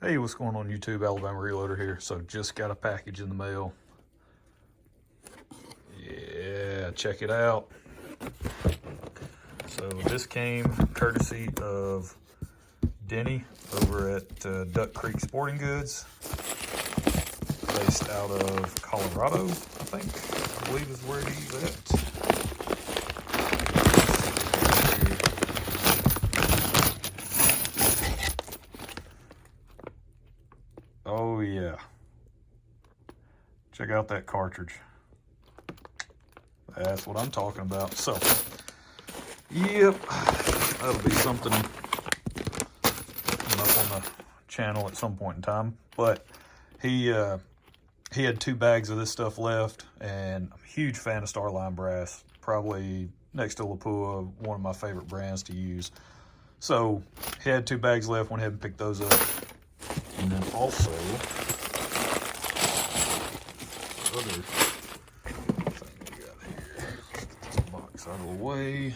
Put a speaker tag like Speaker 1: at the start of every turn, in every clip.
Speaker 1: Hey, what's going on YouTube? Alabama Reloader here. So just got a package in the mail. Yeah, check it out. So this came courtesy of Denny over at Duck Creek Sporting Goods, based out of Colorado, I believe is where he's at. Oh yeah, check out that cartridge. That's what I'm talking about. So, yep, that'll be something coming up on the channel at some point in time. But he had 2 bags of this stuff left, and I'm a huge fan of Starline brass. Probably next to Lapua, one of my favorite brands to use. So he had 2 bags left. Went ahead and picked those up, and then also other thing we got here. Get this box out of the way.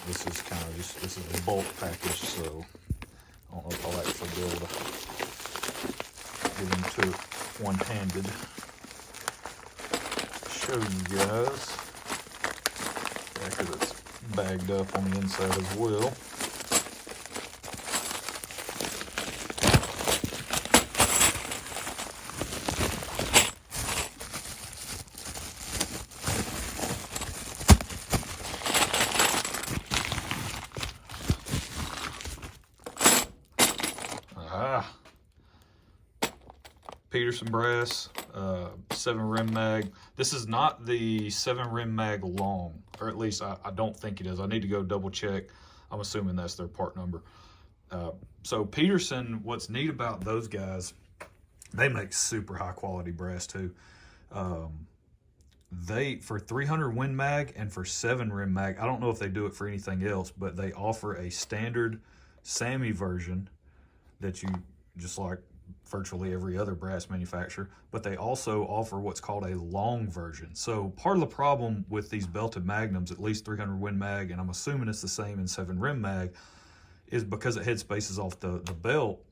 Speaker 1: This is kind of just, this is a bulk package, so I don't know if I'll actually be able to get into it one-handed. Show you guys. Yeah, because it's bagged up on the inside as well. Peterson brass, 7 rim mag. This is not the 7 rim mag long, or at least I don't think it is. I need to go double check. I'm assuming that's their part number. So Peterson, what's neat about those guys, they make super high quality brass too. They, for 300 Win Mag and for 7 rim mag, I don't know if they do it for anything else, but they offer a standard SAMI version that you, just like virtually every other brass manufacturer, but they also offer what's called a long version. So part of the problem with these belted magnums, at least 300 Win Mag, and I'm assuming it's the same in 7 rim mag, is because it head spaces off the belt.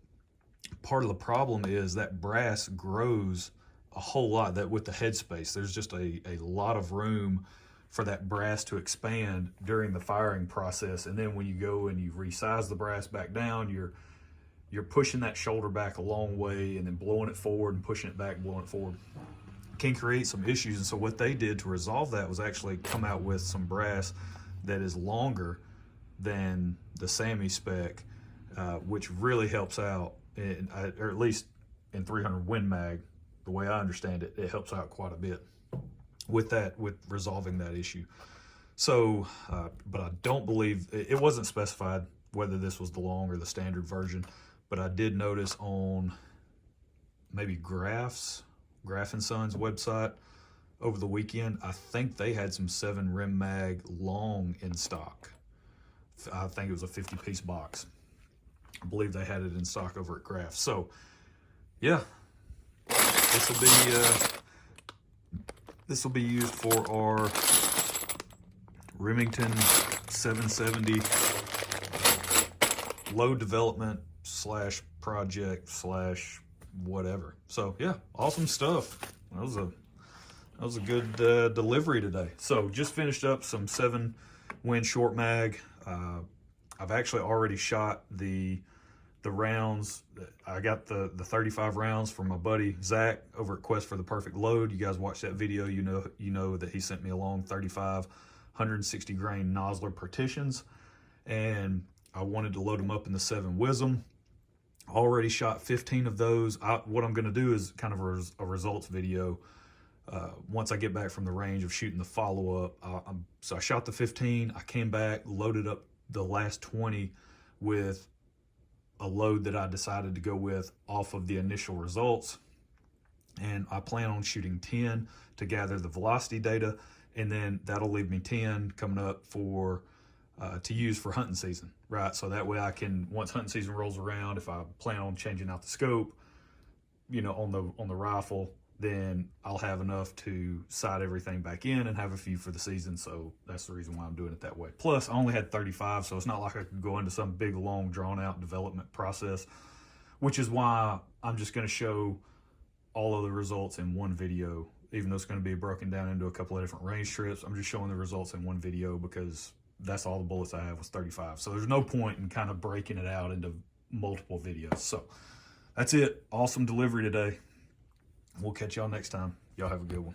Speaker 1: Part of the problem is that brass grows a whole lot, that with the headspace, there's just a lot of room for that brass to expand during the firing process. And then when you go and you resize the brass back down, you're pushing that shoulder back a long way and then blowing it forward and pushing it back, blowing it forward. Can create some issues. And so what they did to resolve that was actually come out with some brass that is longer than the SAMI spec, which really helps out, or at least in 300 Win Mag, the way I understand it, it helps out quite a bit with that, with resolving that issue. So, but I don't believe, it wasn't specified whether this was the long or the standard version, but I did notice on maybe Graf and Sons website over the weekend, I think they had some 7 rim mag long in stock. I think it was a 50-piece box. I believe they had it in stock over at Graf. So yeah, this will be used for our Remington 770 load development / project / whatever. So yeah, awesome stuff. That was a good delivery today. So just finished up some 7 Win short mag. I've actually already shot the rounds. I got the 35 rounds from my buddy Zach over at Quest for the Perfect Load. You guys watched that video, you know that he sent me along 35 160 grain Nosler partitions, and I wanted to load them up in the 7 Wisdom. Already shot 15 of those. What I'm going to do is kind of a results video once I get back from the range of shooting the follow-up. So I shot the 15. I came back, loaded up the last 20 with a load that I decided to go with off of the initial results. And I plan on shooting 10 to gather the velocity data, and then that'll leave me 10 coming up for to use for hunting season, right? So that way I can, once hunting season rolls around, if I plan on changing out the scope, you know, on the rifle, then I'll have enough to sight everything back in and have a few for the season. So that's the reason why I'm doing it that way. Plus, I only had 35, so it's not like I could go into some big, long, drawn-out development process, which is why I'm just going to show all of the results in one video. Even though it's going to be broken down into a couple of different range trips, I'm just showing the results in one video because that's all the bullets I have was 35. So there's no point in kind of breaking it out into multiple videos. So that's it. Awesome delivery today. We'll catch y'all next time. Y'all have a good one.